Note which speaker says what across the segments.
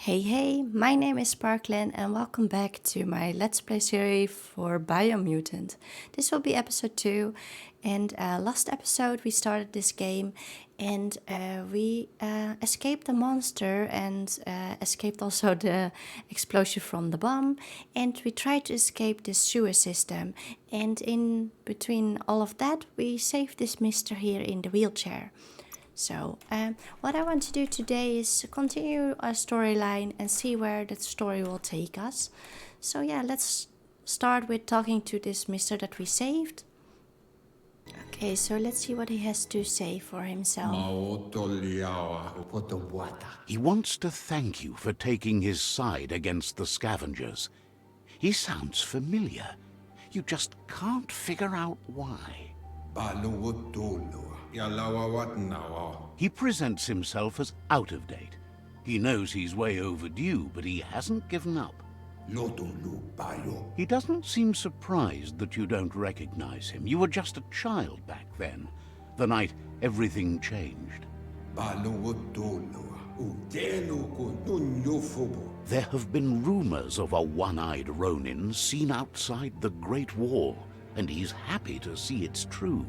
Speaker 1: Hey, my name is Sparklin and welcome back to my Let's Play series for Biomutant. This will be episode 2 and last episode we started this game and we escaped the monster and escaped also the explosion from the bomb, and we tried to escape this sewer system, and in between all of that we saved this mister here in the wheelchair. So, what I want to do today is continue our storyline and see where that story will take us. So, yeah, let's start with talking to this mister that we saved. Okay, so let's see what he has to say for himself.
Speaker 2: He wants to thank you for taking his side against the scavengers. He sounds familiar. You just can't figure out why. He presents himself as out of date. He knows he's way overdue, but he hasn't given up. He doesn't seem surprised that you don't recognize him. You were just a child back then, the night everything changed. There have been rumors of a one-eyed Ronin seen outside the Great Wall, and he's happy to see it's true.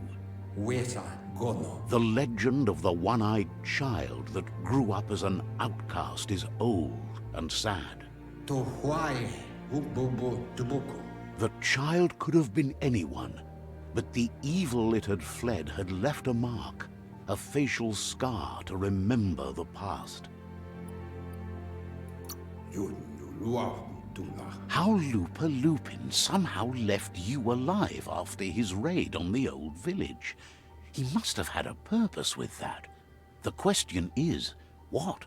Speaker 2: The legend of the one-eyed child that grew up as an outcast is old and sad. The child could have been anyone, but the evil it had fled had left a mark, a facial scar to remember the past. How Lupa Lupin somehow left you alive after his raid on the old village. He must have had a purpose with that. The question is, what?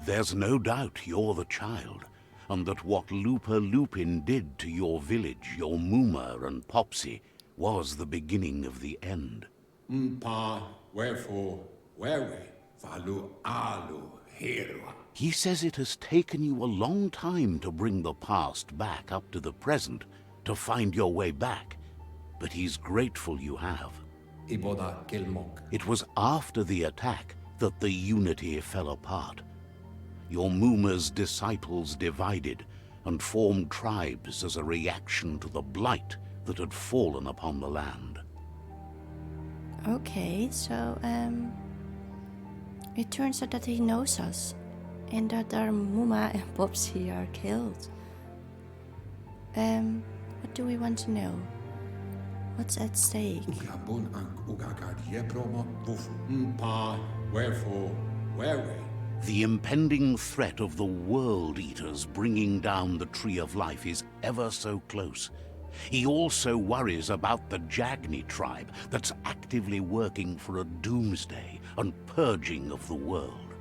Speaker 2: There's no doubt you're the child, and that what Lupa Lupin did to your village, your Muma and Popsy, was the beginning of the end. He says it has taken you a long time to bring the past back up to the present, to find your way back, but he's grateful you have. It was after the attack that the unity fell apart. Your Muma's disciples divided and formed tribes as a reaction to the blight that had fallen upon the land.
Speaker 1: Okay, so, it turns out that he knows us, and that our Muma and Popsy are killed. What do we want to know? What's at stake?
Speaker 2: The impending threat of the World Eaters bringing down the Tree of Life is ever so close. He also worries about the Jagni tribe that's actively working for a doomsday and purging of the world.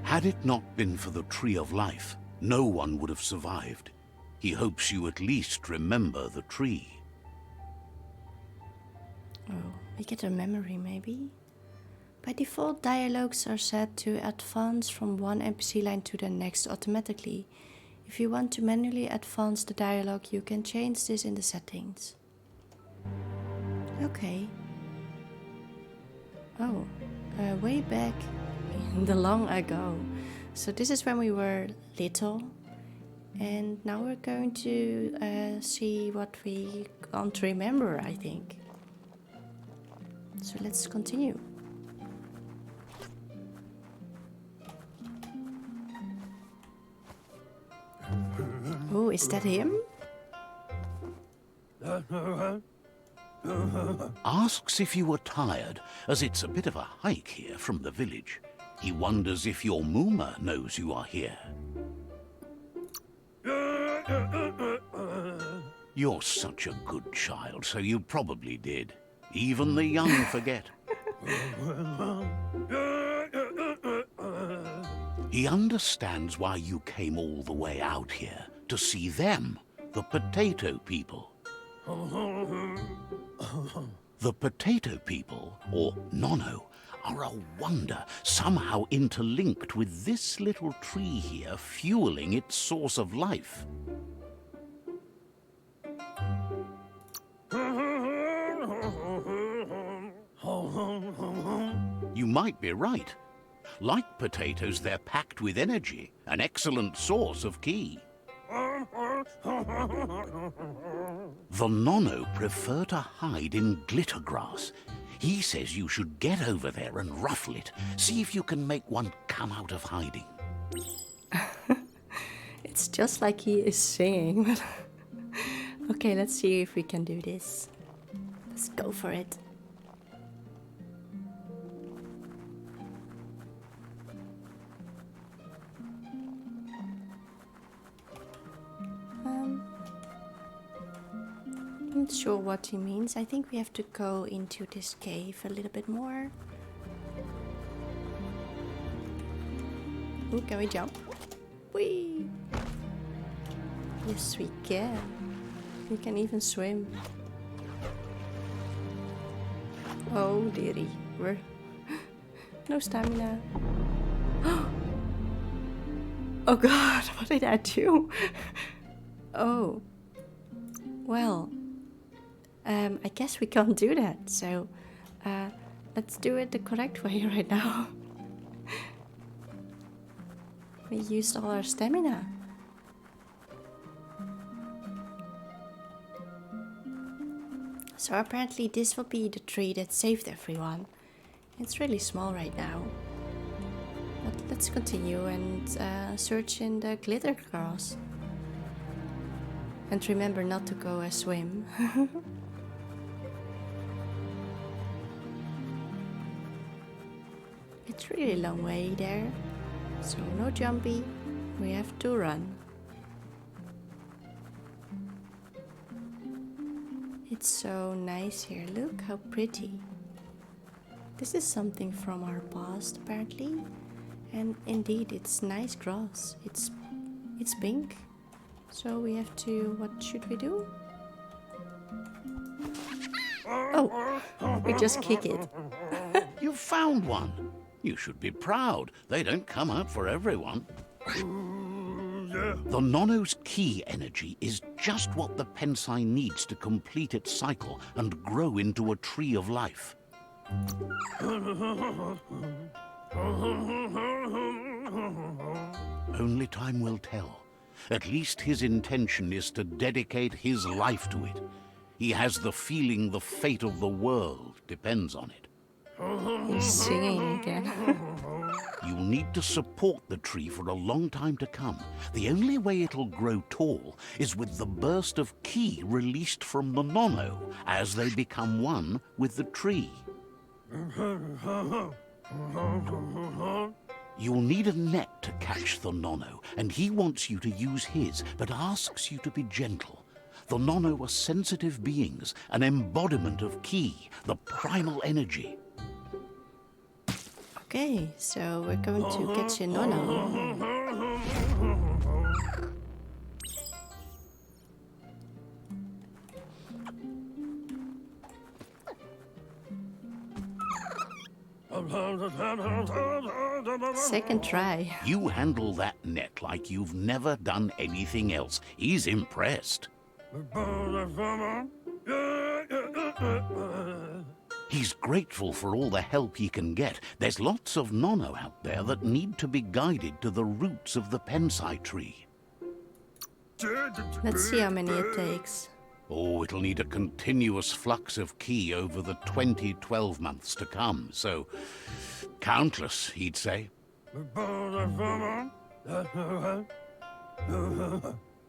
Speaker 2: Had it not been for the Tree of Life, no one would have survived. He hopes you at least remember the tree.
Speaker 1: Oh, we get a memory maybe? By default, dialogues are set to advance from one NPC line to the next automatically. If you want to manually advance the dialogue, you can change this in the settings. Okay. Oh, way back in the long ago. So this is when we were little, and now we're going to see what we can't remember, I think. So let's continue. Oh, is that him?
Speaker 2: Asks if you were tired, as it's a bit of a hike here from the village. He wonders if your Muma knows you are here. You're such a good child, so you probably did. Even the young forget. He understands why you came all the way out here, to see them, the potato people. The potato people, or Nono, are a wonder, somehow interlinked with this little tree here, fueling its source of life. You might be right. Like potatoes, they're packed with energy, an excellent source of ki. The Nono prefer to hide in glitter grass. He says you should get over there and ruffle it. See if you can make one come out of hiding.
Speaker 1: It's just like he is singing. Okay, let's see if we can do this. Let's go for it. I'm not sure what he means. I think we have to go into this cave a little bit more. Ooh, can we jump? Whee! Yes, we can. We can even swim. Oh, dearie. We're... no stamina. Oh god, what did I do? Oh. Well. I guess we can't do that, so let's do it the correct way right now. We used all our stamina. So apparently this will be the tree that saved everyone. It's really small right now. But let's continue and search in the glitter grass. And remember not to go swim. It's really a long way there, so no jumpy, we have to run. It's so nice here, look how pretty. This is something from our past apparently, and indeed it's nice grass, it's pink. So we have to, what should we do? Oh, we just kick it.
Speaker 2: You found one. You should be proud. They don't come out for everyone. The Nono's ki energy is just what the Pensai needs to complete its cycle and grow into a tree of life. Only time will tell. At least his intention is to dedicate his life to it. He has the feeling the fate of the world depends on it.
Speaker 1: He's singing again.
Speaker 2: You'll need to support the tree for a long time to come. The only way it'll grow tall is with the burst of ki released from the Nono as they become one with the tree. You'll need a net to catch the Nono, and he wants you to use his, but asks you to be gentle. The Nono are sensitive beings, an embodiment of ki, the primal energy.
Speaker 1: Okay, so we're going to catch a Nono. Second try.
Speaker 2: You handle that net like you've never done anything else. He's impressed. He's grateful for all the help he can get. There's lots of Nono out there that need to be guided to the roots of the Pensai tree.
Speaker 1: Let's see how many it takes.
Speaker 2: Oh, it'll need a continuous flux of ki over the 12 months to come, so countless, he'd say.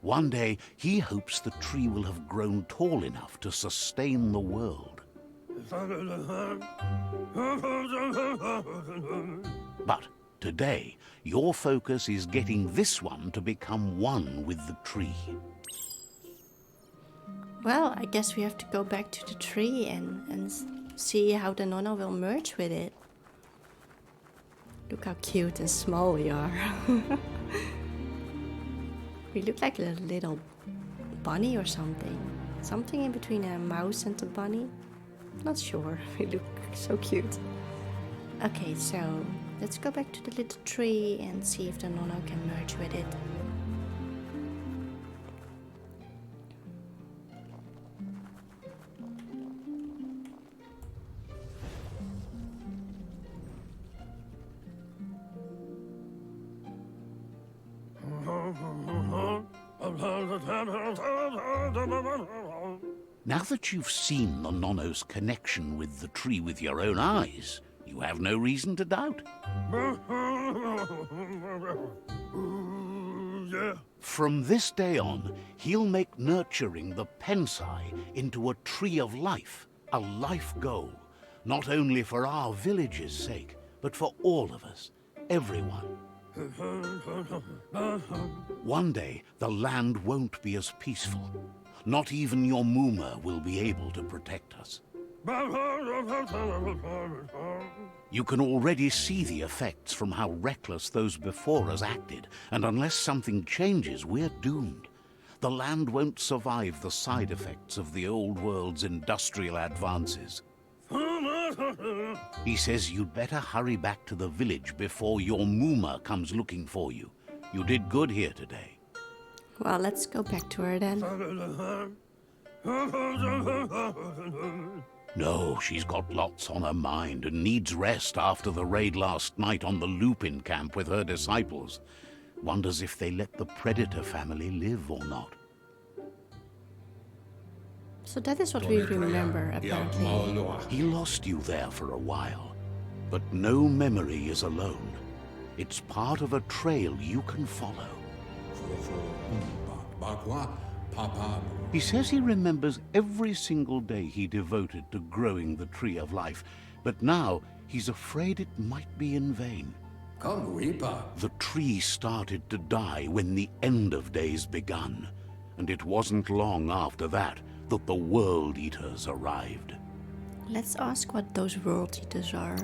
Speaker 2: One day, he hopes the tree will have grown tall enough to sustain the world. But today, your focus is getting this one to become one with the tree.
Speaker 1: Well, I guess we have to go back to the tree and see how the Nono will merge with it. Look how cute and small we are. We look like a little bunny or something. Something in between a mouse and a bunny. Not sure. We look so cute. Okay, so let's go back to the little tree and see if the Nono can merge with it.
Speaker 2: Now that you've seen the Nonno's connection with the tree with your own eyes, you have no reason to doubt. From this day on, he'll make nurturing the Pensai into a tree of life, a life goal, not only for our village's sake, but for all of us, everyone. One day, the land won't be as peaceful. Not even your Muma will be able to protect us. You can already see the effects from how reckless those before us acted, and unless something changes, we're doomed. The land won't survive the side effects of the old world's industrial advances. He says you'd better hurry back to the village before your Muma comes looking for you. You did good here today.
Speaker 1: Well, let's go back to her then.
Speaker 2: No, she's got lots on her mind and needs rest after the raid last night on the Lupin camp with her disciples. Wonders if they let the Predator family live or not.
Speaker 1: So that is what we remember, apparently.
Speaker 2: He lost you there for a while, but no memory is alone. It's part of a trail you can follow. He says he remembers every single day he devoted to growing the Tree of Life, but now he's afraid it might be in vain. The tree started to die when the end of days begun, and it wasn't long after that that the World Eaters arrived.
Speaker 1: Let's ask what those World Eaters are.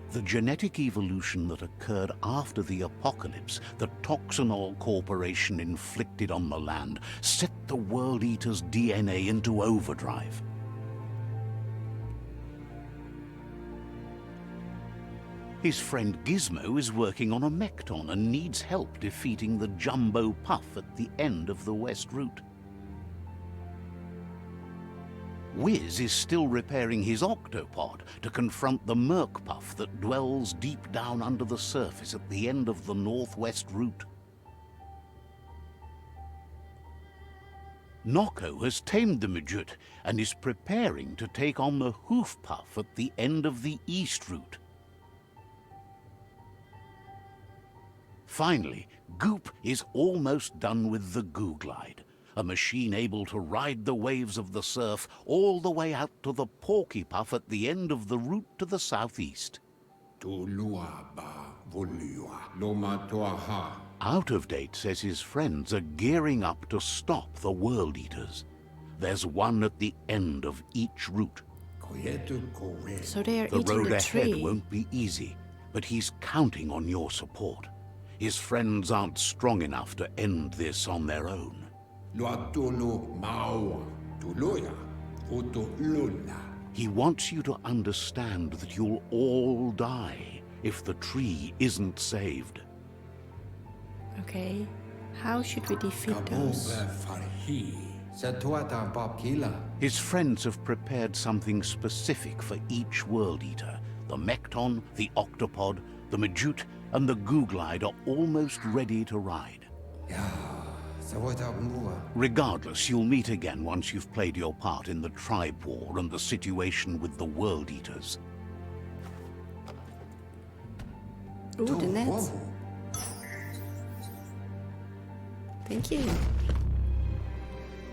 Speaker 2: The genetic evolution that occurred after the apocalypse that Toxanol Corporation inflicted on the land set the World Eater's DNA into overdrive. His friend Gizmo is working on a Mekton and needs help defeating the Jumbo Puff at the end of the West Route. Wiz is still repairing his octopod to confront the Merc Puff that dwells deep down under the surface at the end of the Northwest Route. Noko has tamed the Midget and is preparing to take on the Hoof Puff at the end of the East Route. Finally, Goop is almost done with the Googlide, a machine able to ride the waves of the surf all the way out to the Porky Puff at the end of the route to the southeast. Out of Date says his friends are gearing up to stop the World Eaters. There's one at the end of each route.
Speaker 1: So they are
Speaker 2: The
Speaker 1: eating
Speaker 2: road
Speaker 1: the
Speaker 2: ahead
Speaker 1: tree.
Speaker 2: won't be easy, but he's counting on your support. His friends aren't strong enough to end this on their own. He wants you to understand that you'll all die if the tree isn't saved.
Speaker 1: Okay, how should we defeat those?
Speaker 2: His friends have prepared something specific for each World Eater. The Mekton, the Octopod, the Majute, and the Googlide are almost ready to ride. Regardless, you'll meet again once you've played your part in the tribe war and the situation with the World Eaters.
Speaker 1: Ooh, the net. Thank you.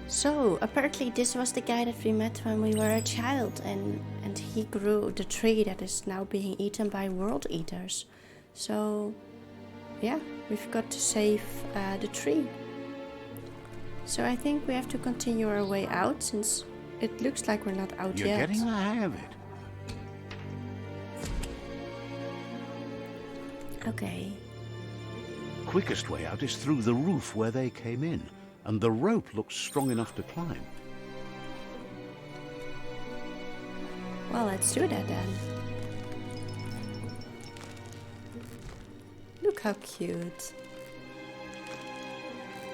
Speaker 1: So, apparently this was the guy that we met when we were a child, and he grew the tree that is now being eaten by World Eaters. So, yeah, we've got to save the tree. So I think we have to continue our way out, since it looks like we're not out
Speaker 2: You're
Speaker 1: yet.
Speaker 2: getting the hang of it.
Speaker 1: Okay.
Speaker 2: Quickest way out is through the roof where they came in, and the rope looks strong enough to climb.
Speaker 1: Well, let's do that then. Look how cute.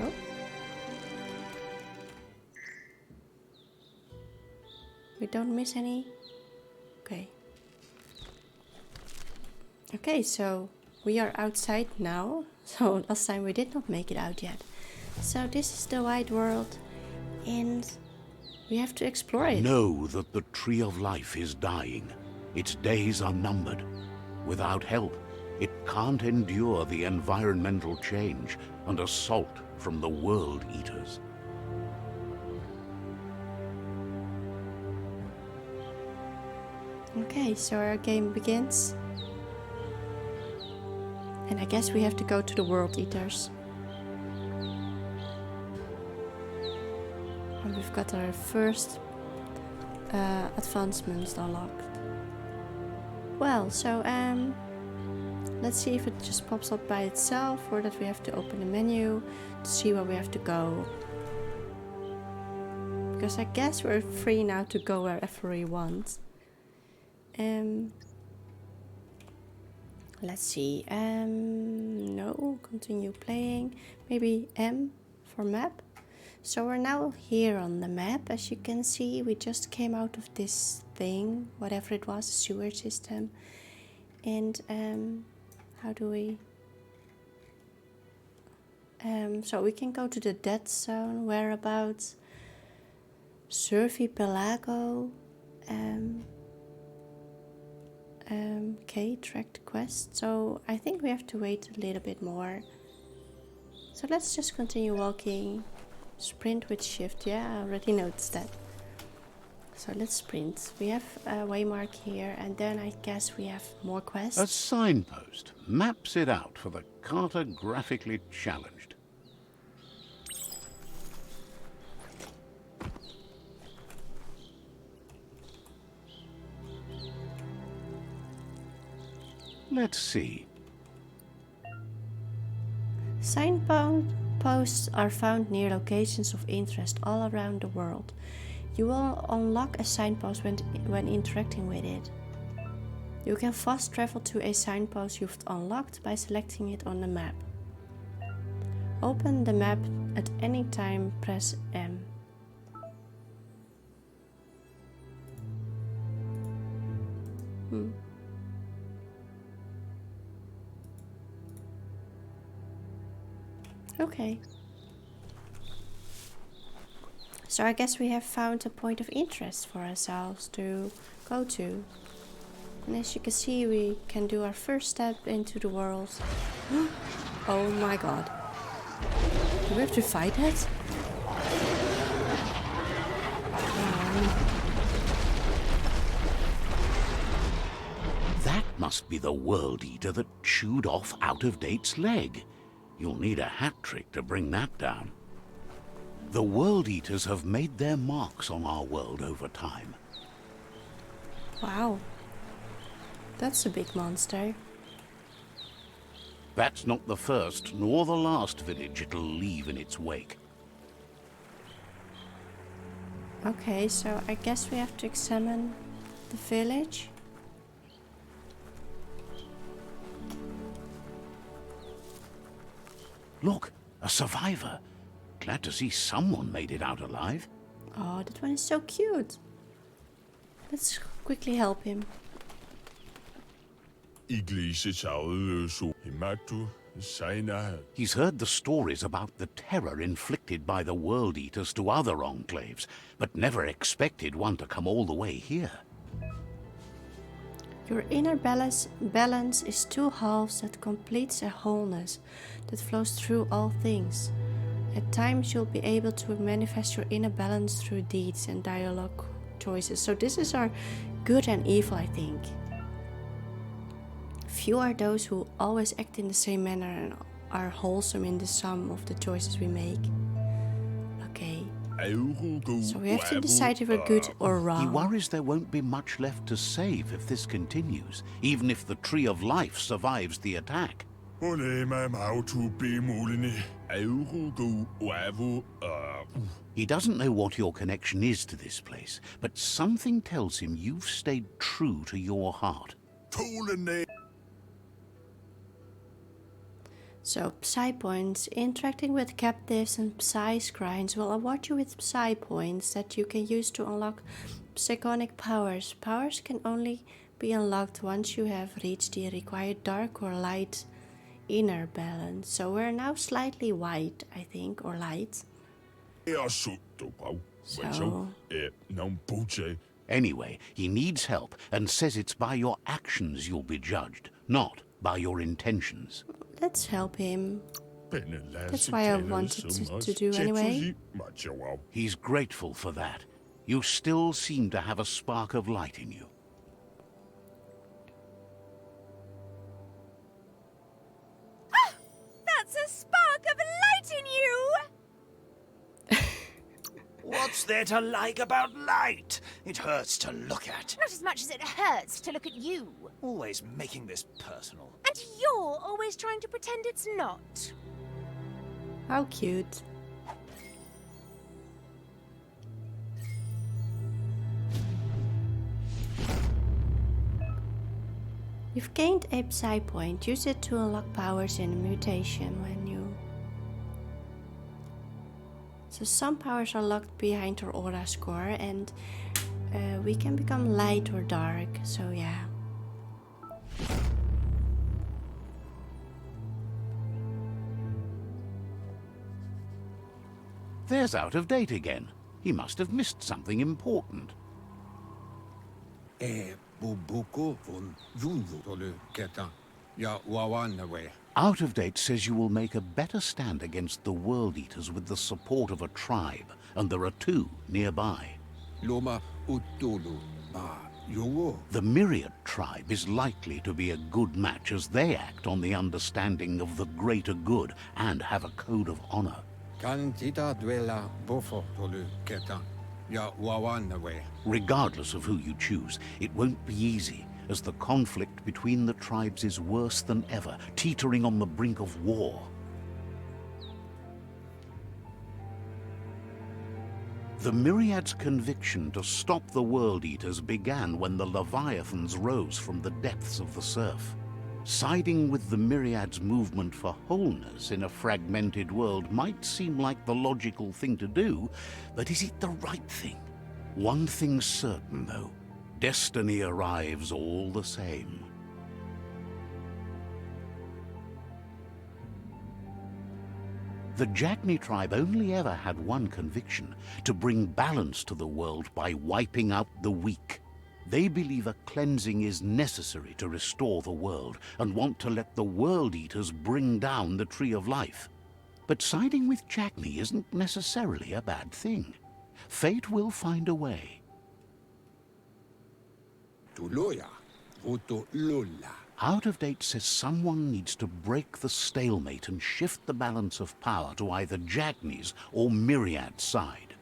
Speaker 1: Oh. We don't miss any? Okay. Okay, so we are outside now. So last time we did not make it out yet. So this is the wide world, and we have to explore it.
Speaker 2: Know that the tree of life is dying. Its days are numbered. Without help, it can't endure the environmental change and assault from the world eaters.
Speaker 1: Okay, so our game begins. And I guess we have to go to the world eaters. And we've got our first advancements unlocked. Well, so let's see if it just pops up by itself or that we have to open the menu to see where we have to go. Because I guess we're free now to go wherever we want. Let's see. No, continue playing. Maybe M for map. So we're now here on the map. As you can see, we just came out of this thing, whatever it was, a sewer system. And how do we? So we can go to the dead zone, whereabouts, Survey Pelago. Okay, tracked quest. So I think we have to wait a little bit more. So let's just continue walking. Sprint with shift. Yeah, I already noticed that. So let's sprint. We have a waymark here, and then I guess we have more quests.
Speaker 2: A signpost maps it out for the cartographically challenged. Let's see.
Speaker 1: Signposts are found near locations of interest all around the world. You will unlock a signpost when interacting with it. You can fast travel to a signpost you've unlocked by selecting it on the map. Open the map at any time, press M. Okay. So I guess we have found a point of interest for ourselves to go to. And as you can see, we can do our first step into the world. Oh my god. Do we have to fight it?
Speaker 2: That must be the world eater that chewed off Out-of-Date's leg. You'll need a hat trick to bring that down. The world eaters have made their marks on our world over time.
Speaker 1: Wow. That's a big monster.
Speaker 2: That's not the first nor the last village it'll leave in its wake.
Speaker 1: Okay, so I guess we have to examine the village.
Speaker 2: Look, a survivor. Glad to see someone made it out alive.
Speaker 1: Oh, that one is so cute. Let's quickly help him.
Speaker 2: He's heard the stories about the terror inflicted by the world eaters to other enclaves, but never expected one to come all the way here.
Speaker 1: Your inner balance is two halves that completes a wholeness that flows through all things. At times you'll be able to manifest your inner balance through deeds and dialogue choices. So this is our good and evil, I think. Few are those who always act in the same manner and are wholesome in the sum of the choices we make. Okay. So we have to decide if we're good or wrong.
Speaker 2: He worries there won't be much left to save if this continues, even if the Tree of Life survives the attack. He doesn't know what your connection is to this place, but something tells him you've stayed true to your heart.
Speaker 1: So, Psy points. Interacting with captives and Psy shrines will award you with Psy points that you can use to unlock psionic powers. Powers can only be unlocked once you have reached the required dark or light inner balance. So we're now slightly white, I think, or light. So
Speaker 2: Anyway, he needs help and says it's by your actions you'll be judged, not by your intentions.
Speaker 1: let's help him. That's why I wanted to do anyway.
Speaker 2: He's grateful for that. You still seem to have a spark of light in you.
Speaker 3: That's a spark of light in you!
Speaker 4: What's there to like about light? It hurts to look at.
Speaker 3: Not as much as it hurts to look at you.
Speaker 4: Always making this personal.
Speaker 3: And you're always trying to pretend it's not.
Speaker 1: How cute. You've gained a Psy point. Use it to unlock powers in a mutation when you... So some powers are locked behind our aura score, and we can become light or dark, so yeah.
Speaker 2: There's Out of Date again. He must have missed something important. Out of Date says you will make a better stand against the World Eaters with the support of a tribe, and there are 2 nearby. The Myriad tribe is likely to be a good match as they act on the understanding of the greater good and have a code of honor. Regardless of who you choose, it won't be easy, as the conflict between the tribes is worse than ever, teetering on the brink of war. The Myriad's conviction to stop the World Eaters began when the Leviathans rose from the depths of the surf. Siding with the Myriad's movement for wholeness in a fragmented world might seem like the logical thing to do, but is it the right thing? One thing's certain, though. Destiny arrives all the same. The Jagni tribe only ever had one conviction: to bring balance to the world by wiping out the weak. They believe a cleansing is necessary to restore the world, and want to let the World Eaters bring down the Tree of Life. But siding with Jagni isn't necessarily a bad thing. Fate will find a way. Out of Date says someone needs to break the stalemate and shift the balance of power to either Jagni's or Myriad's side.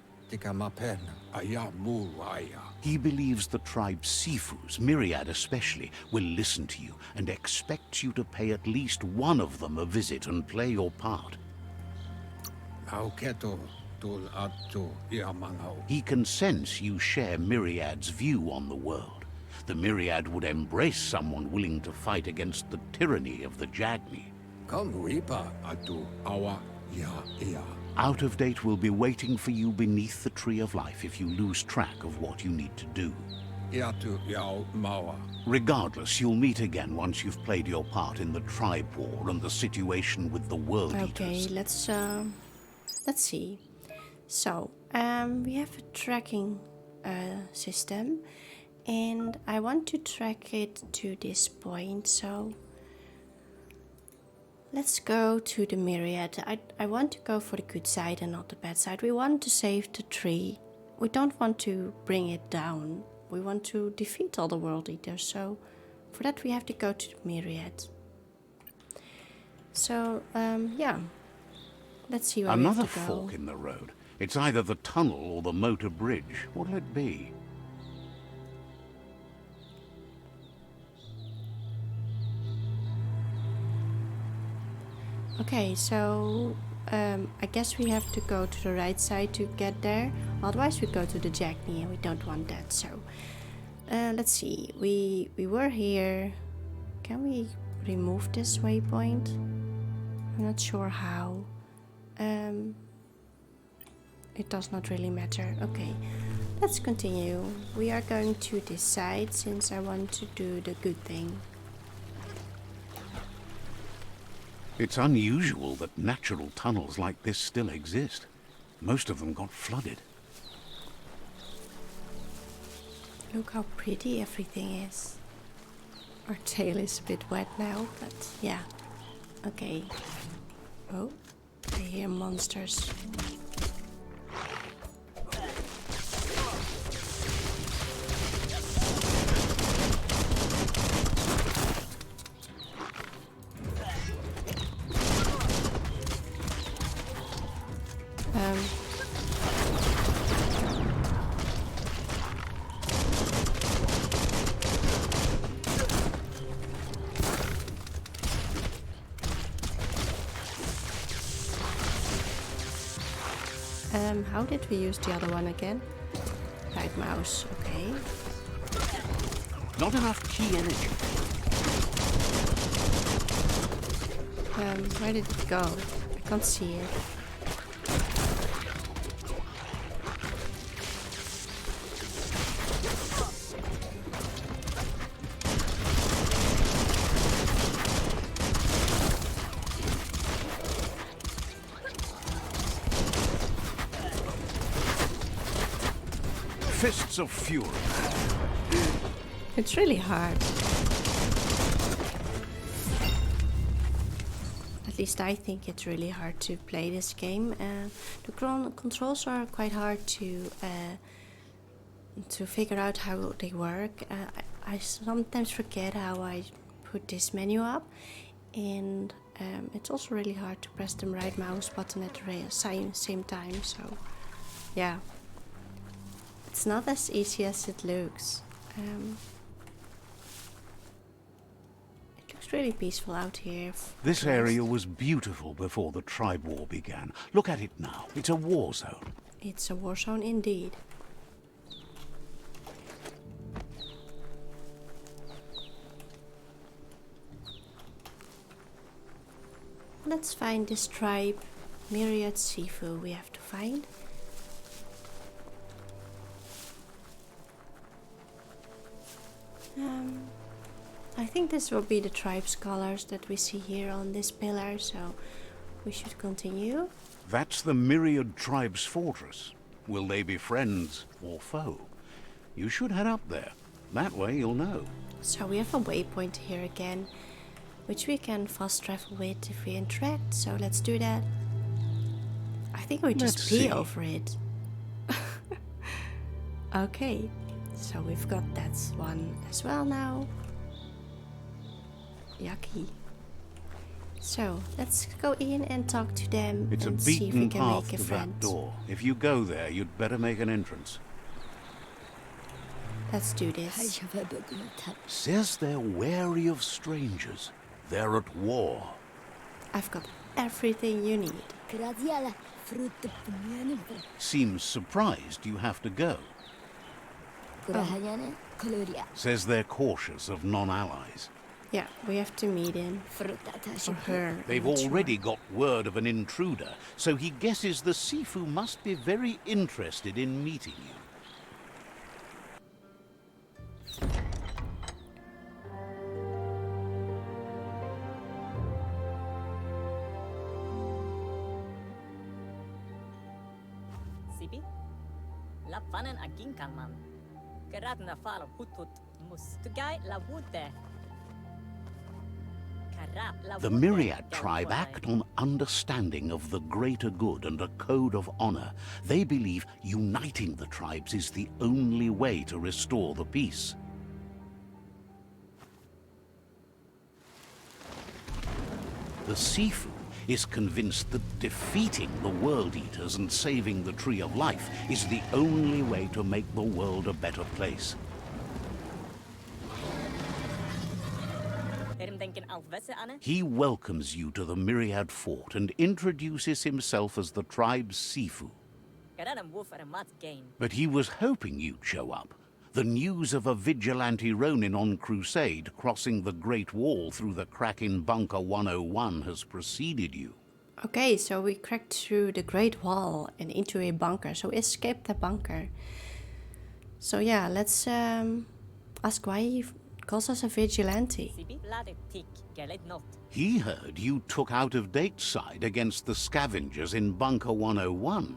Speaker 2: He believes the tribe's Sifus, Myriad especially, will listen to you and expects you to pay at least one of them a visit and play your part. He can sense you share Myriad's view on the world. The Myriad would embrace someone willing to fight against the tyranny of the Jagni. Out of Date will be waiting for you beneath the Tree of Life if you lose track of what you need to do. Regardless, you'll meet again once you've played your part in the tribe war and the situation with the World Eaters.
Speaker 1: Okay, let's see. So, we have a tracking system, and I want to track it to this point, so let's go to the Myriad. I want to go for the good side and not the bad side. We want to save the tree. We don't want to bring it down. We want to defeat all the World Eaters, so for that we have to go to the Myriad. So, yeah. Let's see where we
Speaker 2: Another
Speaker 1: have to go.
Speaker 2: fork in the road. It's either the tunnel or the motor bridge. What'll it be?
Speaker 1: Okay, so I guess we have to go to the right side to get there. Otherwise we go to the Jagni and we don't want that. So let's see. We were here. Can we remove this waypoint? I'm not sure how. It does not really matter. Okay, let's continue. We are going to this side since I want to do the good thing.
Speaker 2: It's unusual that natural tunnels like this still exist. Most of them got flooded.
Speaker 1: Look how pretty everything is. Our tail is a bit wet now, but yeah. Okay. Oh, I hear monsters. How did we use the other one again? Right mouse, okay.
Speaker 2: Not enough key energy.
Speaker 1: Where did it go? I can't see it.
Speaker 2: Fists of fury.
Speaker 1: It's really hard. At least I think it's really hard to play this game. The controls are quite hard to figure out how they work. I sometimes forget how I put this menu up, and it's also really hard to press the right mouse button at the same time. So, yeah. It's not as easy as it looks. It looks really peaceful out here.
Speaker 2: This area was beautiful before the tribe war began. Look at it now. It's a war zone.
Speaker 1: It's a war zone indeed. Let's find this tribe. Myriad Sifu we have to find. I think this will be the tribe's colors that we see here on this pillar, so we should continue.
Speaker 2: That's the Myriad tribe's fortress. Will they be friends or foe? You should head up there. That way you'll know.
Speaker 1: So we have a waypoint here again, which we can fast travel with if we interact, so let's do that. I think we just
Speaker 2: Let's
Speaker 1: pee
Speaker 2: see.
Speaker 1: over it. Okay, so we've got that one as well now. Yucky. So let's go in and talk to them
Speaker 2: It's a
Speaker 1: and see if we
Speaker 2: beaten
Speaker 1: can
Speaker 2: path
Speaker 1: make a
Speaker 2: to
Speaker 1: friend.
Speaker 2: that door. If you go there, you'd better make an entrance.
Speaker 1: Let's do this.
Speaker 2: Says they're wary of strangers. They're at war.
Speaker 1: I've got everything you need.
Speaker 2: Seems surprised you have to go. Says they're cautious of non-allies.
Speaker 1: Yeah, we have to meet him. Or her.
Speaker 2: They've
Speaker 1: I'm not sure.
Speaker 2: already got word of an intruder, so he guesses the Sifu must be very interested in meeting you.
Speaker 5: Sibi? Lapvanen aginkalman. Keratna fala putut mustugai la wute.
Speaker 2: The Myriad tribe act on understanding of the greater good and a code of honor. They believe uniting the tribes is the only way to restore the peace. The Sifu is convinced that defeating the World Eaters and saving the Tree of Life is the only way to make the world a better place. He welcomes you to the Myriad Fort and introduces himself as the tribe's Sifu. But he was hoping you'd show up. The news of a vigilante Ronin on crusade crossing the Great Wall through the crack in Bunker 101 has preceded you.
Speaker 1: Okay, so we cracked through the Great Wall and into a bunker. So escaped the bunker. So yeah, let's ask why he calls us a vigilante.
Speaker 5: Sibi, laat it tick, gelet not.
Speaker 2: He heard you took out-of-date side against the scavengers in Bunker 101.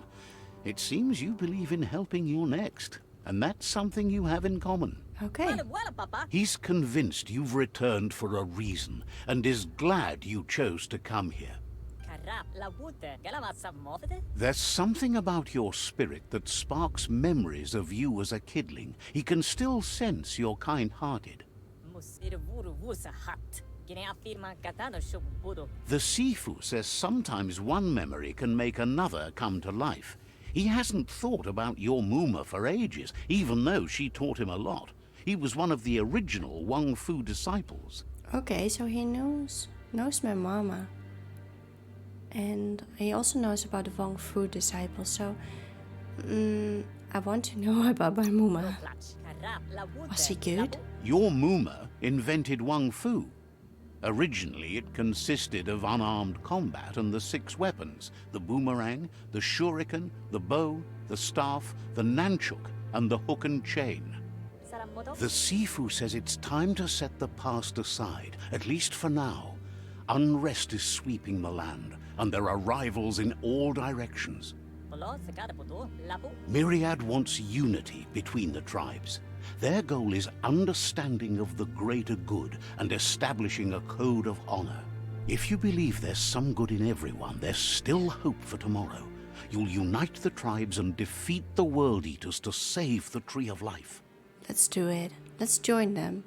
Speaker 2: It seems you believe in helping your next, and that's something you have in common.
Speaker 1: Okay.
Speaker 5: Well, papa.
Speaker 2: He's convinced you've returned for a reason, and is glad you chose to come here.
Speaker 5: Karap, la wute, galamat sa mofete?
Speaker 2: There's something about your spirit that sparks memories of you as a kidling. He can still sense you're kind-hearted.
Speaker 5: Mus, vuru wusa hat. Gine afirma katano shub budo.
Speaker 2: The Sifu says sometimes one memory can make another come to life. He hasn't thought about your Muma for ages, even though she taught him a lot. He was one of the original Wang Fu disciples.
Speaker 1: Okay, so he knows my mama. And he also knows about the Wang Fu disciples, so I want to know about my Muma.
Speaker 5: Plats. Karap, la wute.
Speaker 1: Was he good?
Speaker 2: Your Muma invented Wang Fu. Originally, it consisted of unarmed combat and the 6 weapons: the boomerang, the shuriken, the bow, the staff, the nunchuk, and the hook and chain.
Speaker 5: Saramoto?
Speaker 2: The Sifu says it's time to set the past aside, at least for now. Unrest is sweeping the land, and there are rivals in all directions.
Speaker 5: Polo, sakada puto, lapu.
Speaker 2: Myriad wants unity between the tribes. Their goal is understanding of the greater good and establishing a code of honor. If you believe there's some good in everyone, there's still hope for tomorrow. You'll unite the tribes and defeat the World Eaters to save the Tree of Life.
Speaker 1: Let's do it. Let's join them.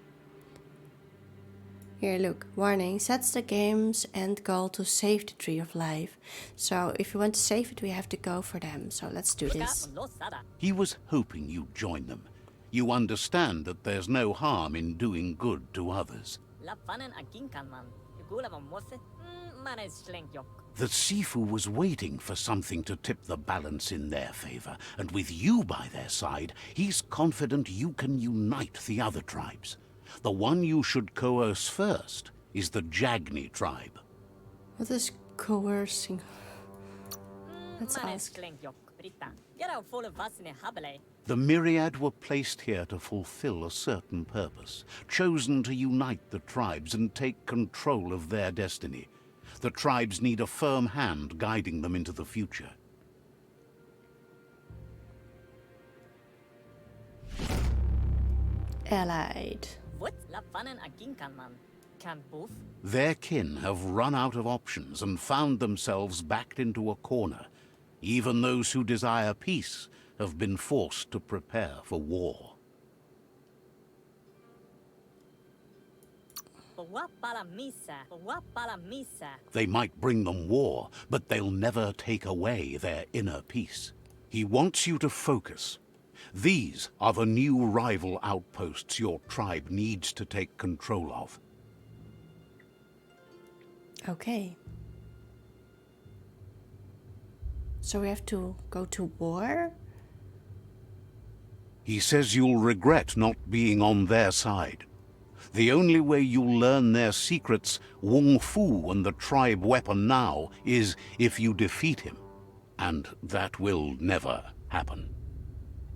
Speaker 1: Here, look. Warning. Sets the game's end goal to save the Tree of Life. So if you want to save it, we have to go for them. So let's do this.
Speaker 5: Lo sada.
Speaker 2: He was hoping you'd join them. You understand that there's no harm in doing good to others.
Speaker 5: La fanen aginkan man. Gula van mosse. Man is slenkjok.
Speaker 2: The Sifu was waiting for something to tip the balance in their favor, and with you by their side, he's confident you can unite the other tribes. The one you should coerce first is the Jagni tribe.
Speaker 1: What is coercing? Let's
Speaker 5: Man is
Speaker 1: ask.
Speaker 5: slenkjok. Brita. Get out full of us in a habele.
Speaker 2: The Myriad were placed here to fulfill a certain purpose, chosen to unite the tribes and take control of their destiny. The tribes need a firm hand guiding them into the future.
Speaker 1: Allied.
Speaker 5: What? La fanen aginkan man. Can both?
Speaker 2: Their kin have run out of options and found themselves backed into a corner. Even those who desire peace have been forced to prepare for war.
Speaker 5: Bawa para misa. Bawa para misa.
Speaker 2: They might bring them war, but they'll never take away their inner peace. He wants you to focus. These are the new rival outposts your tribe needs to take control of.
Speaker 1: Okay. So we have to go to war?
Speaker 2: He says you'll regret not being on their side. The only way you'll learn their secrets, Wung Fu and the tribe weapon now, is if you defeat him. And that will never happen.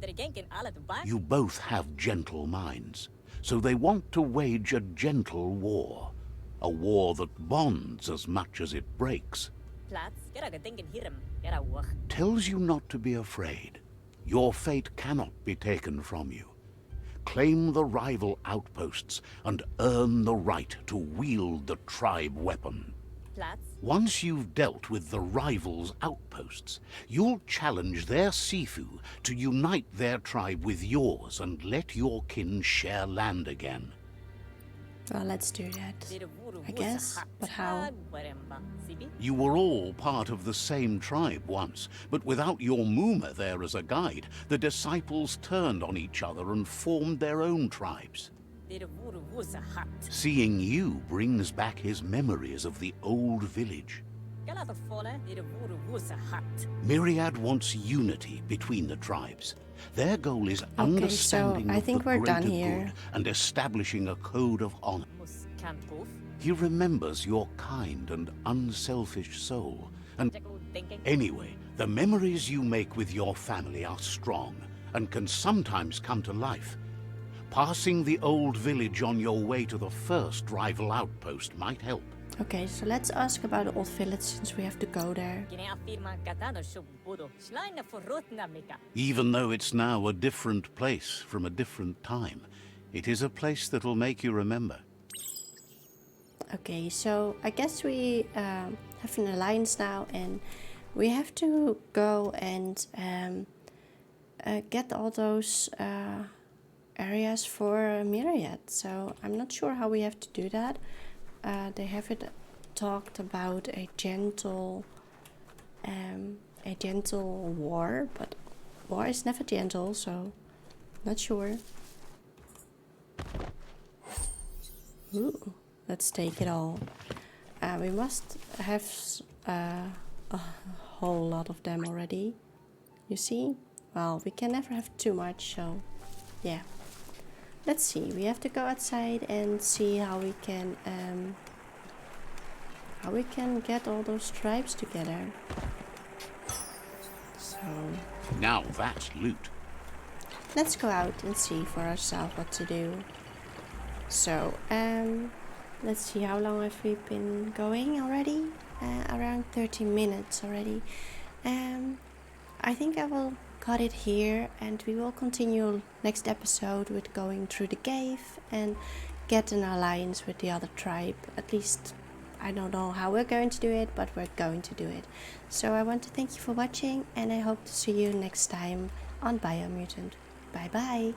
Speaker 5: Der genken alle te bak.
Speaker 2: You both have gentle minds, so they want to wage a gentle war. A war that bonds as much as it breaks.
Speaker 5: Plats. Gera gedenken hirm. Gera wach.
Speaker 2: Tells you not to be afraid. Your fate cannot be taken from you. Claim the rival outposts and earn the right to wield the tribe weapon.
Speaker 5: Plats.
Speaker 2: Once you've dealt with the rivals' outposts, you'll challenge their Sifu to unite their tribe with yours and let your kin share land again.
Speaker 1: Well, let's do that.
Speaker 5: Der wuru
Speaker 1: I
Speaker 5: wusa
Speaker 1: guess,
Speaker 5: hat.
Speaker 1: but how?
Speaker 5: Agwaremba. Sibi?
Speaker 2: You were all part of the same tribe once, but without your Muma there as a guide, the disciples turned on each other and formed their own tribes.
Speaker 5: Der wuru wusa hat.
Speaker 2: Seeing you brings back his memories of the old village.
Speaker 5: Gala te folle. Der wuru wusa hat.
Speaker 2: Myriad wants unity between the tribes. Their goal is understanding
Speaker 1: I
Speaker 2: of
Speaker 1: think
Speaker 2: the
Speaker 1: we're
Speaker 2: greater
Speaker 1: done here.
Speaker 2: good and establishing a code of honor.
Speaker 5: Mus kan both.
Speaker 2: He remembers your kind and unselfish soul. And
Speaker 5: Jago denken.
Speaker 2: anyway, the memories you make with your family are strong and can sometimes come to life. Passing the old village on your way to the first rival outpost might help.
Speaker 1: Okay, so let's ask about the old village since we have to go there.
Speaker 2: Even though it's now a different place from a different time, it is a place that will make you remember.
Speaker 1: Okay, so I guess we have an alliance now, and we have to go and get all those areas for Myriad. So I'm not sure how we have to do that. They haven't talked about a gentle war, but war is never gentle, so not sure. Ooh, let's take it all. We must have a whole lot of them already. You see? Well, we can never have too much, so yeah. Let's see. We have to go outside and see how we can get all those tribes together. So
Speaker 2: Now that's loot.
Speaker 1: let's go out and see for ourselves what to do. So let's see, how long have we been going already? Around 30 minutes already. I think I will cut it here, and we will continue next episode with going through the cave and get an alliance with the other tribe. At least I don't know how we're going to do it, but we're going to do it. So I want to thank you for watching, and I hope to see you next time on Biomutant. Bye bye.